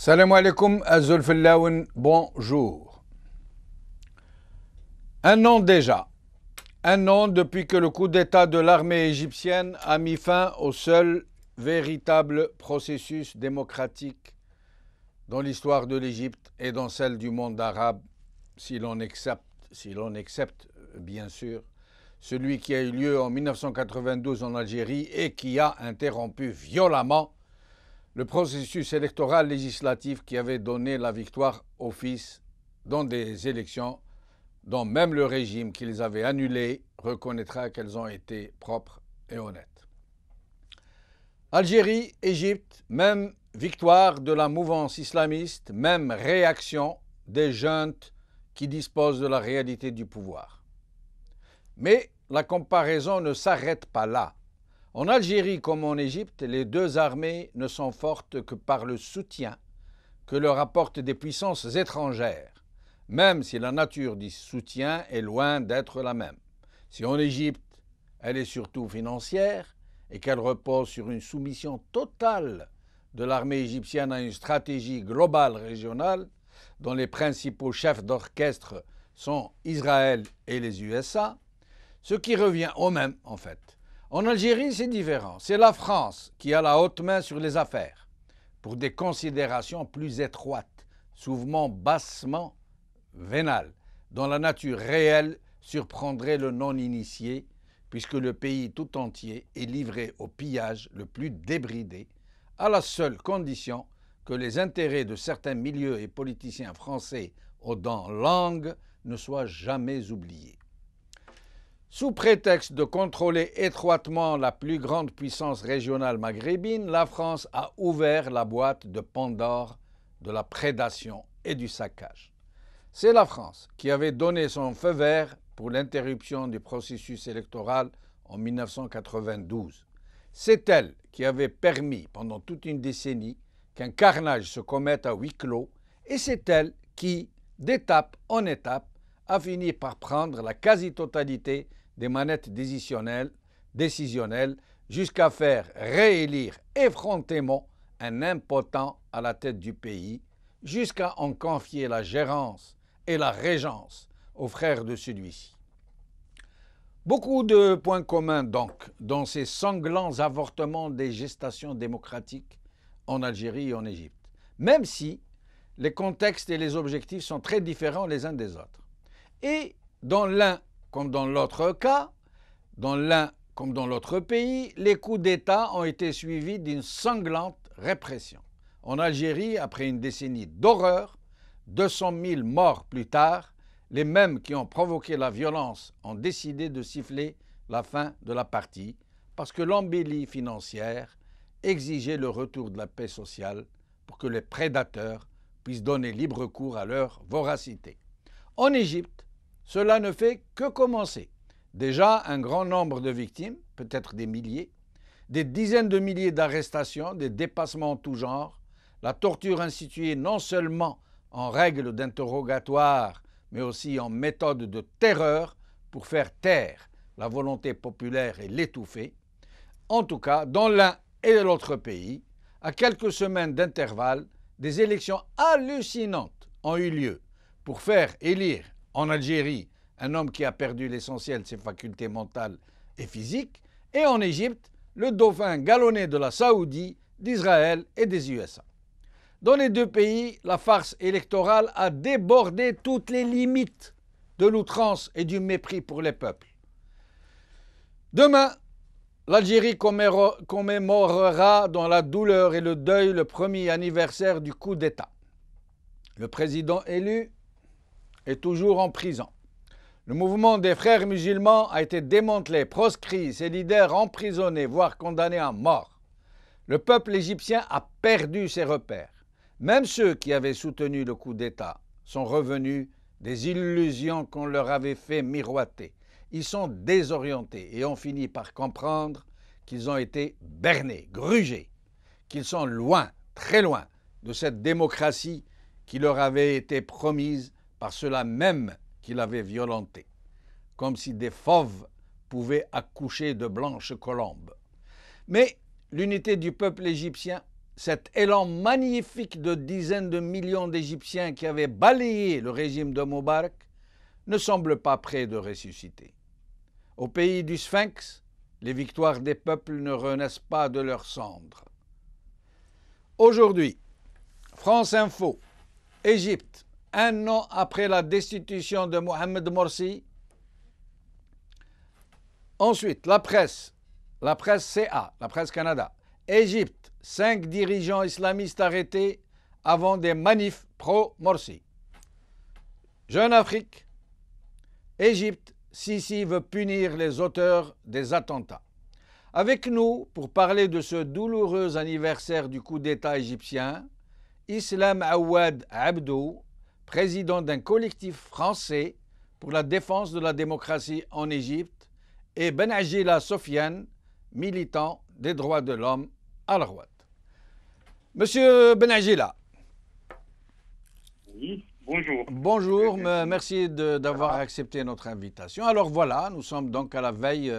Salam alaikum, Azul Fillaoun, bonjour. Un an déjà, un an depuis que le coup d'État de l'armée égyptienne a mis fin au seul véritable processus démocratique dans l'histoire de l'Égypte et dans celle du monde arabe, si l'on accepte bien sûr celui qui a eu lieu en 1992 en Algérie et qui a interrompu violemment le processus électoral législatif qui avait donné la victoire au fils dans des élections dont même le régime qui les avait annulées reconnaîtra qu'elles ont été propres et honnêtes. Algérie, Égypte, même victoire de la mouvance islamiste, même réaction des juntes qui disposent de la réalité du pouvoir. Mais la comparaison ne s'arrête pas là. En Algérie comme en Égypte, les deux armées ne sont fortes que par le soutien que leur apportent des puissances étrangères, même si la nature du soutien est loin d'être la même. Si en Égypte, elle est surtout financière et qu'elle repose sur une soumission totale de l'armée égyptienne à une stratégie globale régionale, dont les principaux chefs d'orchestre sont Israël et les USA, ce qui revient au même en fait. En Algérie, c'est différent. C'est la France qui a la haute main sur les affaires, pour des considérations plus étroites, souvent bassement vénales, dont la nature réelle surprendrait le non-initié, puisque le pays tout entier est livré au pillage le plus débridé, à la seule condition que les intérêts de certains milieux et politiciens français aux dents langues ne soient jamais oubliés. Sous prétexte de contrôler étroitement la plus grande puissance régionale maghrébine, la France a ouvert la boîte de Pandore de la prédation et du saccage. C'est la France qui avait donné son feu vert pour l'interruption du processus électoral en 1992. C'est elle qui avait permis pendant toute une décennie qu'un carnage se commette à huis clos et c'est elle qui, d'étape en étape, a fini par prendre la quasi-totalité des manettes décisionnelles jusqu'à faire réélire effrontément un impotent à la tête du pays, jusqu'à en confier la gérance et la régence aux frères de celui-ci. Beaucoup de points communs donc dans ces sanglants avortements des gestations démocratiques en Algérie et en Égypte, même si les contextes et les objectifs sont très différents les uns des autres. Et dans l'un comme dans l'autre cas, dans l'un comme dans l'autre pays, les coups d'État ont été suivis d'une sanglante répression. En Algérie, après une décennie d'horreur, 200 000 morts plus tard, les mêmes qui ont provoqué la violence ont décidé de siffler la fin de la partie parce que l'embellie financière exigeait le retour de la paix sociale pour que les prédateurs puissent donner libre cours à leur voracité. En Égypte, cela ne fait que commencer. Déjà, un grand nombre de victimes, peut-être des milliers, des dizaines de milliers d'arrestations, des dépassements en tout genre, la torture instituée non seulement en règle d'interrogatoire, mais aussi en méthode de terreur pour faire taire la volonté populaire et l'étouffer. En tout cas, dans l'un et l'autre pays, à quelques semaines d'intervalle, des élections hallucinantes ont eu lieu pour faire élire en Algérie un homme qui a perdu l'essentiel de ses facultés mentales et physiques, et en Égypte, le dauphin galonné de la Saoudie, d'Israël et des USA. Dans les deux pays, la farce électorale a débordé toutes les limites de l'outrance et du mépris pour les peuples. Demain, l'Algérie commémorera dans la douleur et le deuil le premier anniversaire du coup d'État. Le président élu est toujours en prison. Le mouvement des frères musulmans a été démantelé, proscrit, ses leaders emprisonnés, voire condamnés à mort. Le peuple égyptien a perdu ses repères. Même ceux qui avaient soutenu le coup d'État sont revenus des illusions qu'on leur avait fait miroiter. Ils sont désorientés et ont fini par comprendre qu'ils ont été bernés, grugés, qu'ils sont loin, très loin de cette démocratie qui leur avait été promise par ceux-là même qui l'avaient violentée, comme si des fauves pouvaient accoucher de blanches colombes. Mais l'unité du peuple égyptien cet élan magnifique de dizaines de millions d'Égyptiens qui avaient balayé le régime de Moubarak ne semble pas prêt de ressusciter. Au pays du Sphinx, les victoires des peuples ne renaissent pas de leurs cendres. Aujourd'hui, France Info, Égypte, un an après la destitution de Mohamed Morsi. Ensuite, la presse CA, la presse Canada. Égypte, 5 dirigeants islamistes arrêtés avant des manifs pro-Morsi. Jeune Afrique, Égypte, Sisi veut punir les auteurs des attentats. Avec nous, pour parler de ce douloureux anniversaire du coup d'État égyptien, Islam Awad Abdou, président d'un collectif français pour la défense de la démocratie en Égypte, et Benajila Sofiane, militant des droits de l'homme à la droite. Monsieur Benajila. Oui, bonjour. Bonjour, merci d'avoir accepté notre invitation. Alors voilà, nous sommes donc à la veille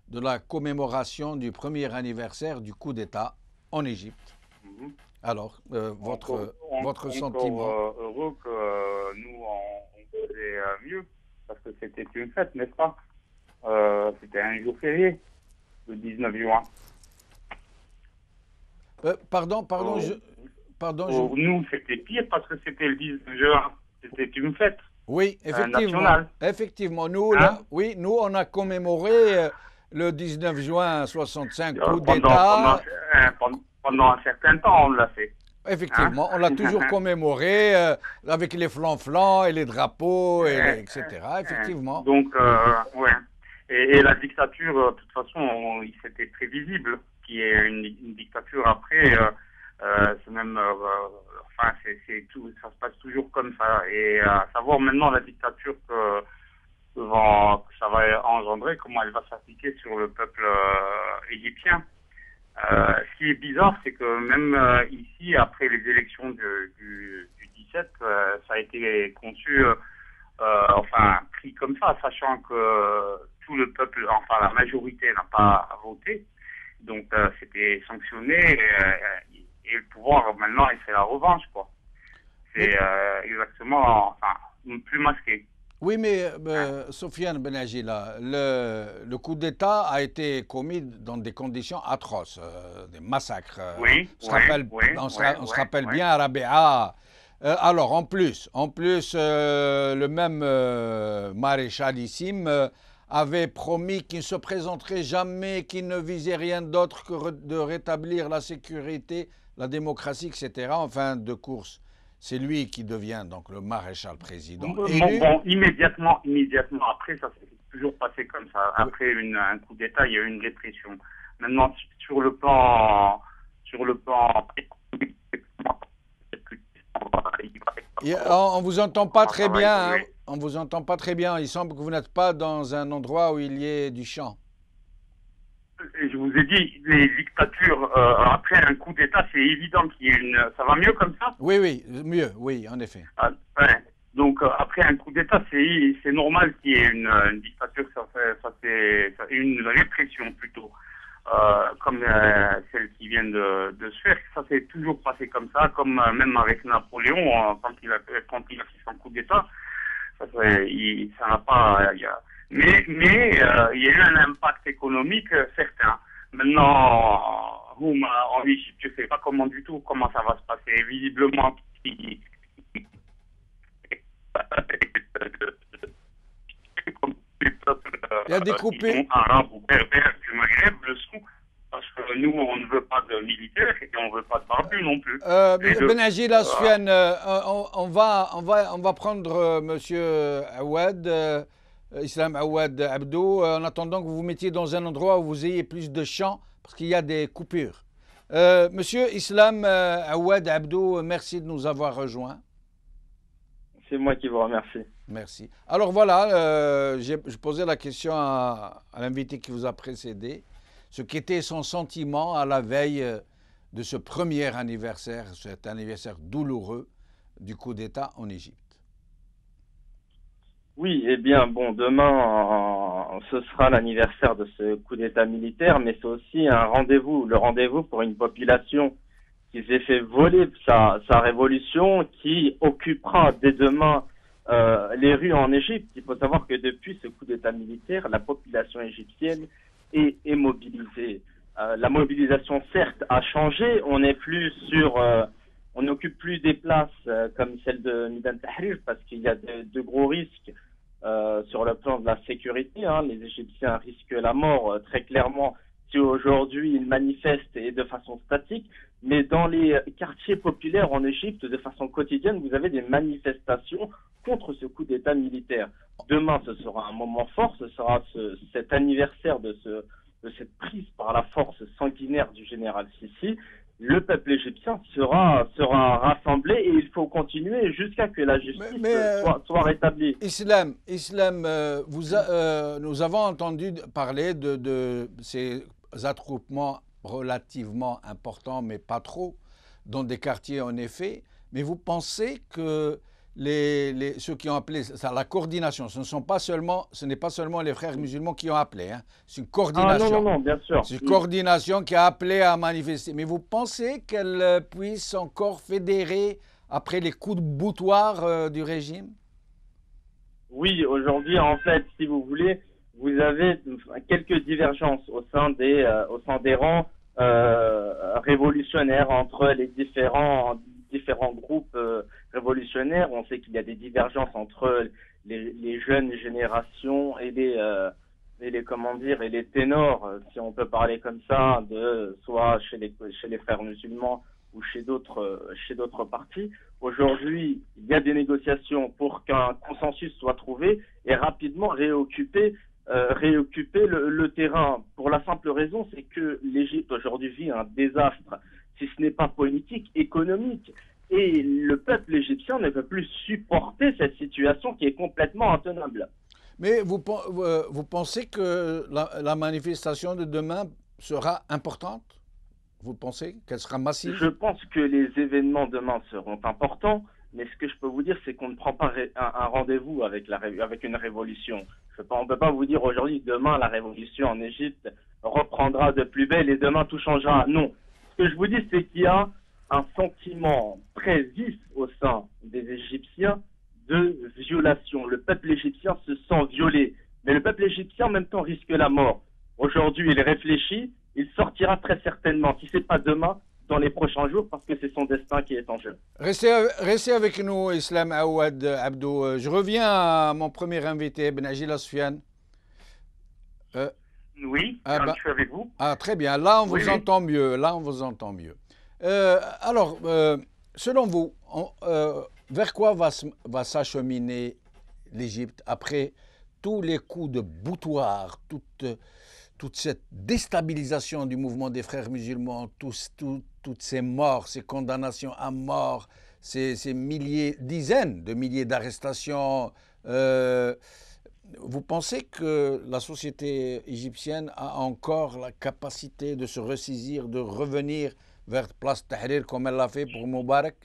de la commémoration du premier anniversaire du coup d'État en Égypte. Alors, votre sentiment? Heureux que nous, on faisait mieux, parce que c'était une fête, n'est-ce pas? C'était un jour férié, le 19 juin. Pardon, Nous, c'était pire parce que c'était le 19 juin. C'était une fête. Oui, effectivement. Nationale. Effectivement. Nous, nous, on a commémoré le 19 juin 65, coup d'État. Pendant un certain temps, on l'a fait. Effectivement, on l'a toujours commémoré avec les flancs et les drapeaux, etc. Effectivement. Donc, ouais. Et la dictature, de toute façon, c'était prévisible qu'il y ait une dictature après. C'est même, enfin, c'est tout, ça se passe toujours comme ça. Et à savoir maintenant la dictature que ça va engendrer, comment elle va s'appliquer sur le peuple égyptien. Ce qui est bizarre, c'est que même ici, après les élections du 17, ça a été conçu, enfin, pris comme ça, sachant que tout le peuple, enfin la majorité n'a pas voté. Donc c'était sanctionné et le pouvoir maintenant, il fait la revanche, quoi. C'est exactement, enfin, plus masqué. Oui, mais Sofiane Benajila, le coup d'État a été commis dans des conditions atroces, des massacres. Oui, on se rappelle bien à Rabea. Alors, en plus, le même maréchalissime avait promis qu'il ne se présenterait jamais, qu'il ne visait rien d'autre que de rétablir la sécurité, la démocratie, etc. en fin de course. C'est lui qui devient donc le maréchal président. Bon, immédiatement après, ça s'est toujours passé comme ça. Après un coup d'État, il y a eu une répression. Maintenant, sur le plan on vous entend pas très bien. Hein. On vous entend pas très bien. Il semble que vous n'êtes pas dans un endroit où il y ait du chant. Je vous ai dit, les dictatures, après un coup d'État, c'est évident qu'il y ait une... Ça va mieux comme ça? Oui, mieux, oui, en effet. Ouais. Donc, après un coup d'État, c'est normal qu'il y ait une dictature, c'est une répression plutôt, comme celle qui vient de se faire. Ça s'est toujours passé comme ça, comme même avec Napoléon, quand il a fait son coup d'État. Ça n'a pas... Mais il y a eu un impact économique certain. Maintenant, en Égypte, je ne sais pas du tout comment ça va se passer. Visiblement, il y a des coupures. Arabes ou berbères du Maghreb le sont, parce que nous, on ne veut pas de militaires et on ne veut pas de barbus non plus. Benajila Sofiane, on va prendre Monsieur Awad. Islam Awad Abdou, en attendant que vous vous mettiez dans un endroit où vous ayez plus de champs, parce qu'il y a des coupures. Monsieur Islam Awad Abdou, merci de nous avoir rejoints. C'est moi qui vous remercie. Merci. Alors voilà, je posais la question à l'invité qui vous a précédé, ce qu'était son sentiment à la veille de ce premier anniversaire, cet anniversaire douloureux du coup d'État en Égypte. Oui, eh bien, bon, demain, ce sera l'anniversaire de ce coup d'État militaire, mais c'est aussi un rendez-vous, le rendez-vous pour une population qu'il s'est fait voler sa révolution, qui occupera dès demain les rues en Égypte. Il faut savoir que depuis ce coup d'État militaire, la population égyptienne est mobilisée. La mobilisation, certes, a changé. On n'est plus on n'occupe plus des places comme celle de Midan Tahrir parce qu'il y a de gros risques sur le plan de la sécurité. Hein. Les Égyptiens risquent la mort très clairement si aujourd'hui ils manifestent et de façon statique. Mais dans les quartiers populaires en Égypte, de façon quotidienne, vous avez des manifestations contre ce coup d'État militaire. Demain, ce sera un moment fort, ce sera cet anniversaire de cette prise par la force sanguinaire du général Sissi. Le peuple égyptien sera rassemblé et il faut continuer jusqu'à que la justice soit rétablie. Islam, nous avons entendu parler de ces attroupements relativement importants, mais pas trop, dans des quartiers en effet. Mais vous pensez que ceux qui ont appelé ça la coordination, ce n'est pas seulement les frères musulmans qui ont appelé, hein, c'est une coordination. Ah non, bien sûr. C'est une coordination qui a appelé à manifester. Mais vous pensez qu'elle puisse encore fédérer après les coups de boutoir du régime? Oui, aujourd'hui, en fait, si vous voulez, vous avez quelques divergences au sein des rangs révolutionnaires entre les différents groupes révolutionnaires. On sait qu'il y a des divergences entre les jeunes générations et les ténors, si on peut parler comme ça, soit chez les frères musulmans ou chez d'autres partis. Aujourd'hui, il y a des négociations pour qu'un consensus soit trouvé et rapidement réoccuper le terrain. Pour la simple raison, c'est que l'Égypte aujourd'hui vit un désastre, si ce n'est pas politique, économique. Et le peuple égyptien ne peut plus supporter cette situation qui est complètement intenable. Mais vous pensez que la manifestation de demain sera importante? Vous pensez qu'elle sera massive? Je pense que les événements demain seront importants, mais ce que je peux vous dire, c'est qu'on ne prend pas un rendez-vous avec une révolution. On ne peut pas vous dire aujourd'hui, demain, la révolution en Égypte reprendra de plus belle et demain tout changera. Non. Ce que je vous dis, c'est qu'il y a un sentiment très vif au sein des Égyptiens de violation. Le peuple égyptien se sent violé, mais le peuple égyptien en même temps risque la mort. Aujourd'hui, il réfléchit, il sortira très certainement, si ce n'est pas demain, dans les prochains jours, parce que c'est son destin qui est en jeu. Restez avec nous, Islam Aouad Abdou. Je reviens à mon premier invité, Benajil Asfiane. Oui, je suis avec vous. Ah, très bien. Là, on vous entend mieux. Là, on vous entend mieux. Alors, selon vous, vers quoi va s'acheminer l'Égypte après tous les coups de boutoir, toute cette déstabilisation du mouvement des frères musulmans, toutes ces morts, ces condamnations à mort, ces dizaines de milliers d'arrestations? Vous pensez que la société égyptienne a encore la capacité de se ressaisir, de revenir vers Place Tahrir comme elle l'a fait pour Moubarak?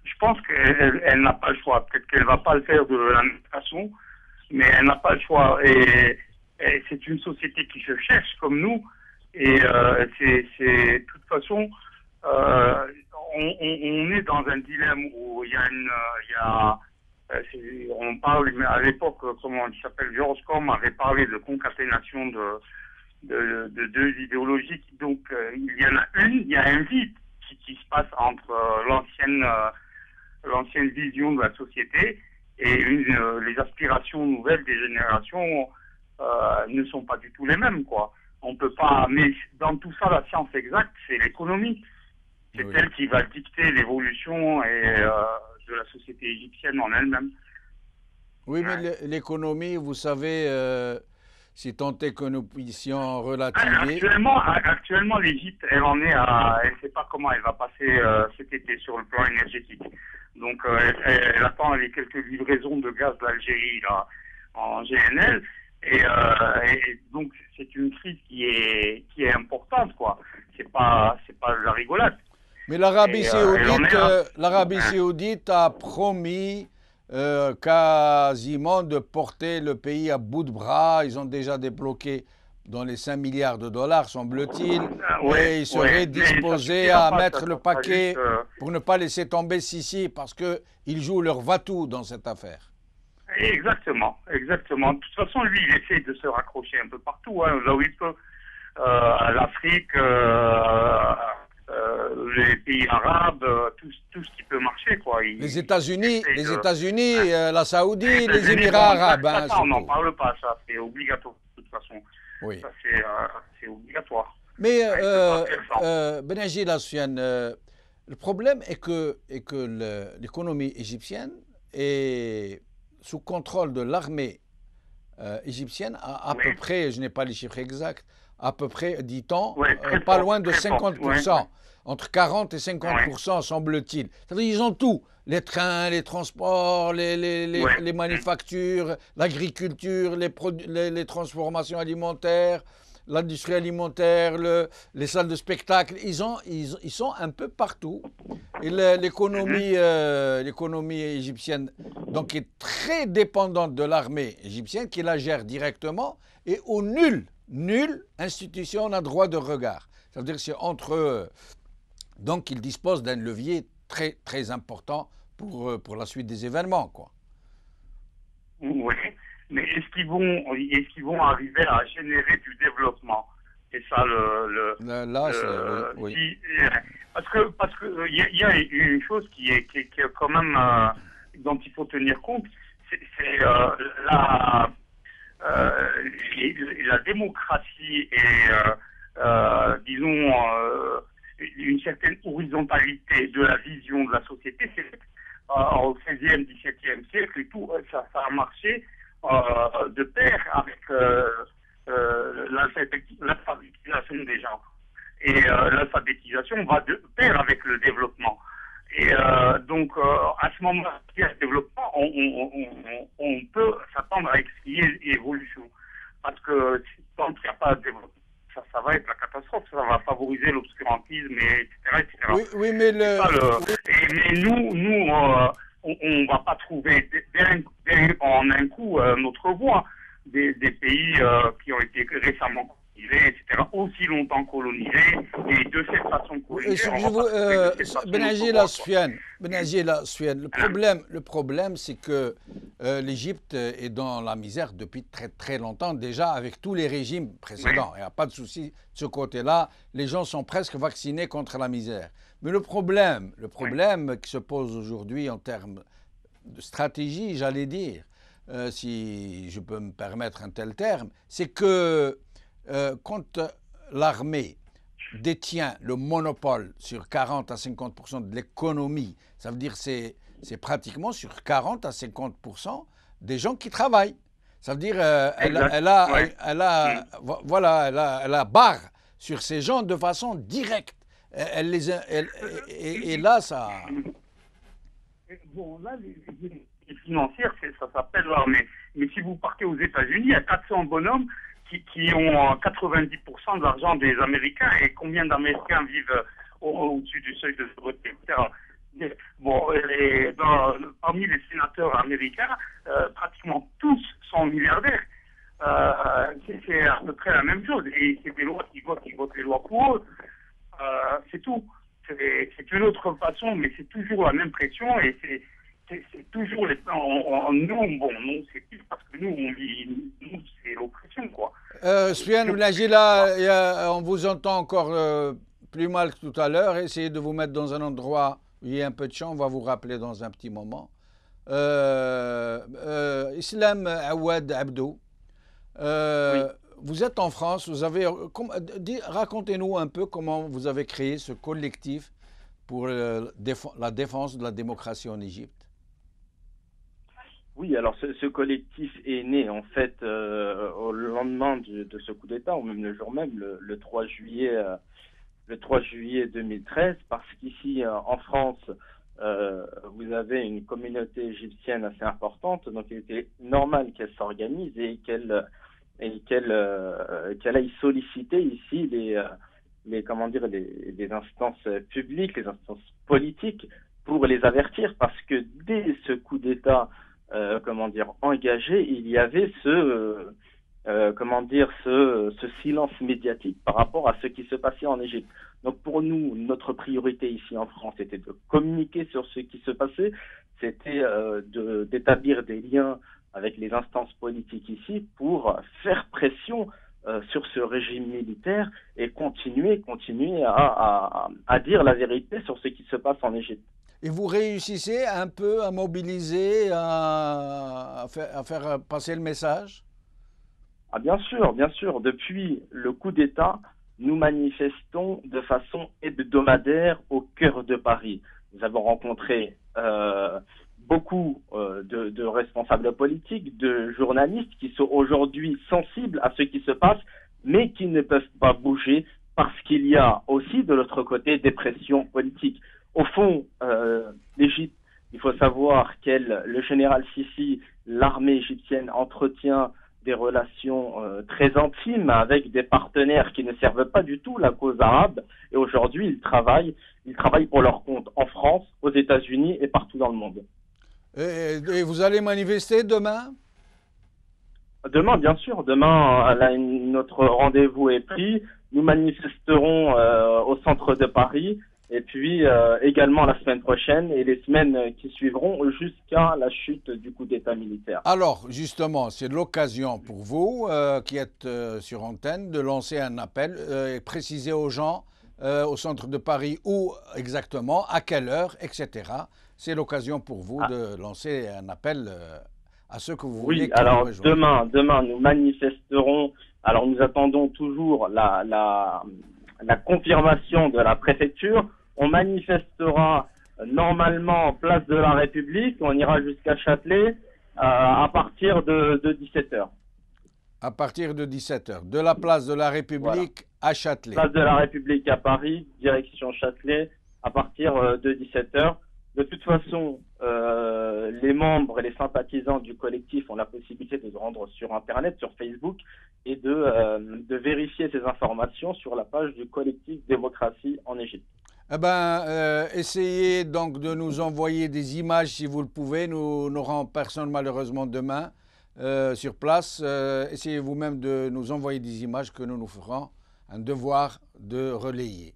Je pense qu'elle n'a pas le choix. Peut-être qu'elle ne va pas le faire de la même façon, mais elle n'a pas le choix. Et c'est une société qui se cherche comme nous. Et de toute façon, on est dans un dilemme où on parle, mais à l'époque, comment il s'appelle, George Combe avait parlé de concaténation de deux idéologies. Donc, il y a un vide qui se passe entre l'ancienne vision de la société et les aspirations nouvelles des générations ne sont pas du tout les mêmes, quoi. On peut pas, mais dans tout ça, la science exacte, c'est l'économie. C'est elle qui va dicter l'évolution de la société égyptienne en elle-même. Oui, mais l'économie, vous savez, si tant est que nous puissions relativiser. Actuellement, l'Égypte, elle ne sait pas comment elle va passer cet été sur le plan énergétique. Donc, elle attend les quelques livraisons de gaz d'Algérie là en GNL. Et donc, c'est une crise qui est importante, quoi. C'est pas de la rigolade. Mais l'Arabie saoudite a promis quasiment de porter le pays à bout de bras. Ils ont déjà débloqué dans les 5 milliards de dollars, semble-t-il, Ouais, et il serait disposé ça à pas, mettre ça le sera paquet juste, pour ne pas laisser tomber Sisi, parce qu'ils jouent leur va-tout dans cette affaire. exactement, exactement. De toute façon, lui, il essaie de se raccrocher un peu partout, hein, là où il peut. L'Afrique, les pays arabes, tout ce qui peut marcher, quoi. Les États-Unis, Hein, la Saoudie, les États-Unis, Émirats bon, arabes, hein, ça, on n'en surtout. parle pas, ça, c'est obligatoire, de toute façon. Oui. Ça, c'est obligatoire. Mais Il peut pas faire sans. Benaji Lassouane, le problème est que l'économie égyptienne est sous contrôle de l'armée égyptienne à peu près, je n'ai pas les chiffres exacts, à peu près, dit-on, pas loin de 50%, entre 40 et 50%, semble-t-il. C'est-à-dire ils ont tout, les trains, les transports, les manufactures, l'agriculture, les transformations alimentaires, l'industrie alimentaire, les salles de spectacle, ils sont un peu partout. Et l'économie égyptienne donc, est très dépendante de l'armée égyptienne qui la gère directement et où nulle institution n'a droit de regard. Ça veut dire que c'est entre eux. Donc ils disposent d'un levier très, très important pour la suite des événements, quoi. Oui, mais est-ce qu'ils vont arriver à générer du développement? C'est ça oui. Parce que il y a une chose qui est quand même dont il faut tenir compte, c'est la démocratie et disons une certaine horizontalité de la vision de la société. C'est au XVIe, XVIIe siècle et tout, ça a marché de pair avec l'alphabétisation des gens. Et l'alphabétisation va de pair avec le développement. Et donc, à ce moment-là, il y a le développement, on peut s'attendre à ce qu'il y ait évolution. Parce que tant qu'il n'y a pas de développement, ça va être la catastrophe, ça va favoriser l'obscurantisme, etc. Oui, mais mais nous on ne va pas trouver en un coup notre voie. Des pays qui ont été récemment colonisés, etc., aussi longtemps colonisés, et de cette façon colonisée. Benaji Lassouane, le problème, c'est que l'Égypte est dans la misère depuis très très longtemps, déjà avec tous les régimes précédents. Il n'y a pas de souci de ce côté-là. Les gens sont presque vaccinés contre la misère. Mais le problème qui se pose aujourd'hui en termes de stratégie, j'allais dire, si je peux me permettre un tel terme, c'est que quand l'armée détient le monopole sur 40 à 50% de l'économie, ça veut dire que c'est pratiquement sur 40 à 50% des gens qui travaillent. Ça veut dire elle a barre sur ces gens de façon directe. Et là, ça... Bon, là, les financières, ça s'appelle l'armée. Mais si vous partez aux États-Unis, il y a 400 bonhommes qui ont 90% de l'argent des Américains. Et combien d'Américains vivent au-dessus du seuil de pauvreté, etc. Bon, parmi les sénateurs américains, pratiquement tous sont milliardaires. C'est à peu près la même chose. Et c'est des lois qui votent les lois pour eux. C'est tout. C'est une autre façon, mais c'est toujours la même pression et c'est toujours nous, c'est plus parce que nous, c'est l'oppression, quoi. Soufiane Boulahgila, on vous entend encore plus mal que tout à l'heure. Essayez de vous mettre dans un endroit où il y a un peu de champ, on va vous rappeler dans un petit moment. Islam Awad Abdou, oui. Vous êtes en France, racontez-nous un peu comment vous avez créé ce collectif pour la défense de la démocratie en Égypte. Oui, alors ce collectif est né en fait au lendemain de ce coup d'État, ou même le jour même, le 3 juillet 2013, parce qu'ici en France, vous avez une communauté égyptienne assez importante, donc il était normal qu'elle s'organise et qu'elle aille solliciter ici les instances publiques, les instances politiques, pour les avertir, parce que dès ce coup d'État engagé, il y avait comment dire, ce silence médiatique par rapport à ce qui se passait en Égypte. Donc pour nous, notre priorité ici en France était de communiquer sur ce qui se passait, c'était d'établir des liens avec les instances politiques ici pour faire pression sur ce régime militaire et continuer à dire la vérité sur ce qui se passe en Égypte. Et vous réussissez un peu à mobiliser, à faire passer le message? Ah, bien sûr, bien sûr. Depuis le coup d'État, nous manifestons de façon hebdomadaire au cœur de Paris. Nous avons rencontré beaucoup de responsables politiques, de journalistes qui sont aujourd'hui sensibles à ce qui se passe, mais qui ne peuvent pas bouger parce qu'il y a aussi de l'autre côté des pressions politiques. Au fond, l'Égypte, il faut savoir le général Sissi, l'armée égyptienne entretient des relations très intimes avec des partenaires qui ne servent pas du tout la cause arabe. Et aujourd'hui, ils travaillent pour leur compte en France, aux États-Unis et partout dans le monde. Et vous allez manifester demain? Demain, bien sûr. Demain, notre rendez-vous est pris. Nous manifesterons au centre de Paris. Et puis également la semaine prochaine et les semaines qui suivront jusqu'à la chute du coup d'État militaire. Alors, justement, c'est l'occasion pour vous qui êtes sur antenne de lancer un appel et préciser aux gens au centre de Paris où exactement, à quelle heure, etc. C'est l'occasion pour vous de lancer un appel à ceux que vous voulez. Oui, alors demain, nous manifesterons. Alors, nous attendons toujours la confirmation de la préfecture. On manifestera normalement place de la République, on ira jusqu'à Châtelet à partir de 17h. À partir de 17h, de la place de la République à Châtelet. Place de la République à Paris, direction Châtelet, à partir de 17h. De toute façon, les membres et les sympathisants du collectif ont la possibilité de se rendre sur Internet, sur Facebook, et de vérifier ces informations sur la page du collectif Démocratie en Égypte. Eh bien, essayez donc de nous envoyer des images si vous le pouvez. Nous n'aurons personne malheureusement demain sur place. Essayez vous-même de nous envoyer des images que nous ferons un devoir de relayer.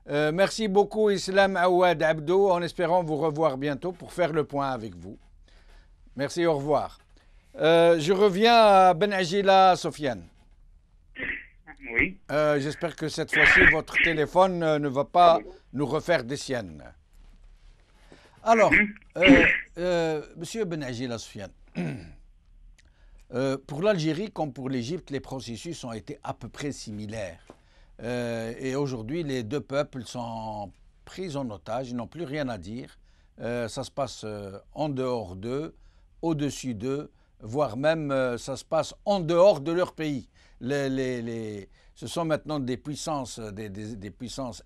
Merci beaucoup Islam Aouad Abdo, en espérant vous revoir bientôt pour faire le point avec vous. Merci, au revoir. Je reviens à Ben Agila Sofiane. Oui. J'espère que cette fois-ci, votre téléphone ne va pas nous refaire des siennes. Alors, Monsieur Ben Agila Sofiane, pour l'Algérie comme pour l'Égypte, les processus ont été à peu près similaires. Et aujourd'hui, les deux peuples sont pris en otage, ils n'ont plus rien à dire. Ça se passe en dehors d'eux, au-dessus d'eux, voire même ça se passe en dehors de leur pays. Ce sont maintenant des puissances, des puissances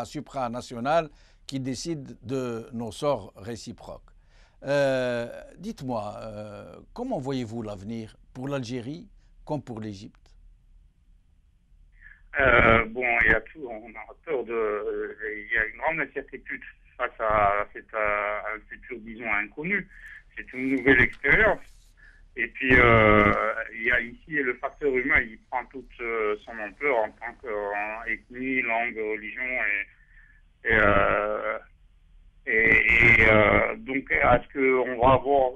supranationales qui décident de nos sorts réciproques. Dites-moi, comment voyez-vous l'avenir pour l'Algérie comme pour l'Égypte? Bon, il y a tout, on a peur il y a une grande incertitude face à un futur, disons, inconnu. C'est une nouvelle expérience. Et puis, il y a ici le facteur humain, il prend toute son ampleur en tant qu'ethnie, langue, religion donc, est-ce qu'on va avoir,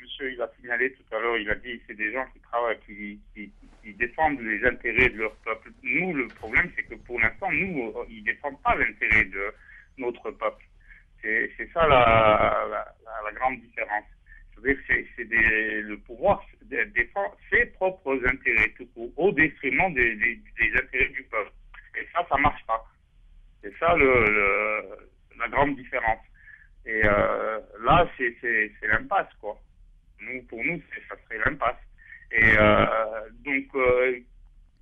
monsieur, il a signalé tout à l'heure, il a dit, c'est des gens qui travaillent, qui défendent les intérêts de leur peuple. Nous, le problème, c'est que pour l'instant, nous, ils ne défendent pas l'intérêt de notre peuple. C'est ça la grande différence. C'est-à-dire que le pouvoir défend ses propres intérêts tout court, au détriment des intérêts du peuple. Et ça marche pas. C'est ça la grande différence. Et là, c'est l'impasse, quoi. Pour nous, ça serait l'impasse. Et donc,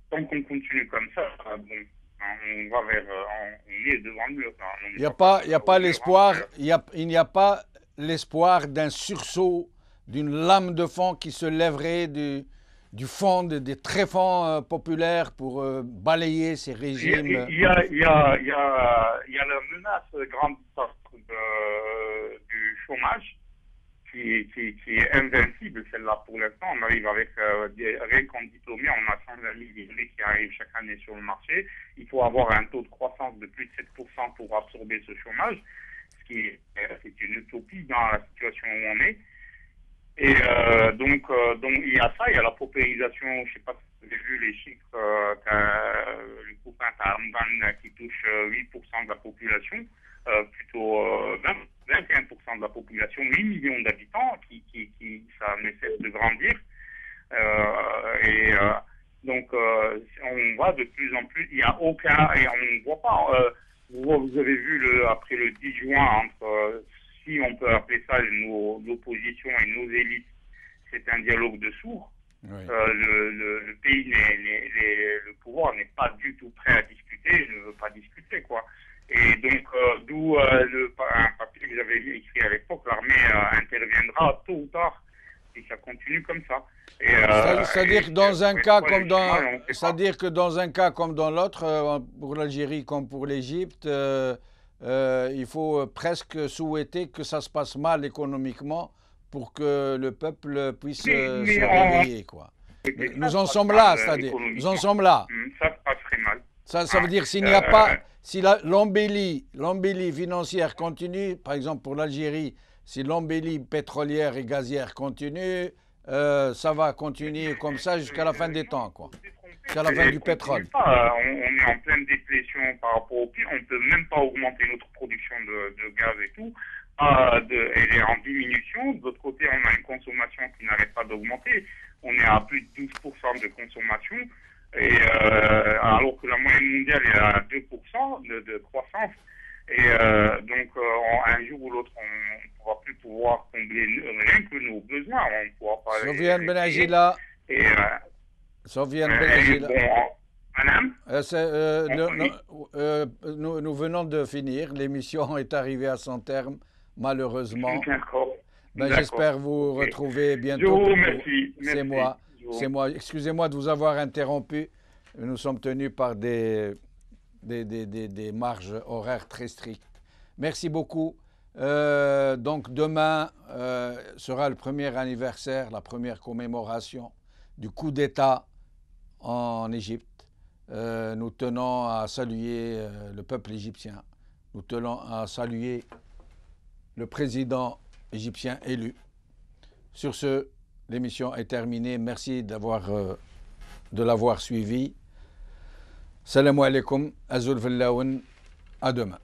tant qu'on continue comme ça, bon, on va on est devant le mur. Il n'y a pas l'espoir, il n'y a pas l'espoir d'un sursaut, d'une lame de fond qui se lèverait du fond des tréfonds populaires pour balayer ces régimes. Il y a la menace grandissante du chômage qui est invincible, celle-là pour l'instant. On arrive avec rien qu'en diplômé, on a 120 000 diplômés qui arrivent chaque année sur le marché. Il faut avoir un taux de croissance de plus de 7% pour absorber ce chômage, ce qui est une utopie dans la situation où on est. Et donc il y a ça, il y a la paupérisation, je ne sais pas si vous avez vu les chiffres, le copain Taramban qui touche 8% de la population, plutôt 21% de la population, 8 millions d'habitants, ça ne cesse de grandir. Donc on voit de plus en plus, il n'y a aucun, et on ne voit pas, vous avez vu après le 10 juin, si on peut appeler ça l'opposition et nos élites, c'est un dialogue de sourds. Oui. Le pays, le pouvoir n'est pas du tout prêt à discuter, ne veut pas discuter, quoi. Et donc, d'où un papier que j'avais écrit à l'époque, l'armée interviendra tôt ou tard si ça continue comme ça. C'est-à-dire que dans un cas comme dans, c'est-à-dire que dans un cas comme dans l'autre, pour l'Algérie comme pour l'Égypte, il faut presque souhaiter que ça se passe mal économiquement pour que le peuple puisse se réveiller, quoi. Nous en sommes là, c'est-à-dire, nous en sommes là. Ça se passerait mal. Ça veut dire s'il n'y a pas, si l'embellie financière continue, par exemple pour l'Algérie, si l'embellie pétrolière et gazière continue, ça va continuer comme ça jusqu'à la fin des temps, quoi. Jusqu'à la fin du pétrole. On est en pleine déplétion par rapport au prix. On ne peut même pas augmenter notre production de gaz et tout. Elle est en diminution. De l'autre côté, on a une consommation qui n'arrête pas d'augmenter. On est à plus de 12% de consommation. Alors que la moyenne mondiale est à 2% de croissance. Et donc, un jour ou l'autre, on ne pourra plus pouvoir combler rien que nos besoins. On ne pourra pas... Sofiane Ben Agila. Sofiane Ben Agila. Nous venons de finir. L'émission est arrivée à son terme, malheureusement. Ben, j'espère vous retrouver bientôt. C'est moi. C'est moi. Excusez-moi de vous avoir interrompu. Nous sommes tenus par des marges horaires très strictes. Merci beaucoup. Donc demain sera le premier anniversaire, la première commémoration du coup d'État en Égypte. Nous tenons à saluer le peuple égyptien. Nous tenons à saluer le président égyptien élu. Sur ce, l'émission est terminée. Merci de l'avoir suivi. Salam alaikum, Azul Fillaoun, à demain.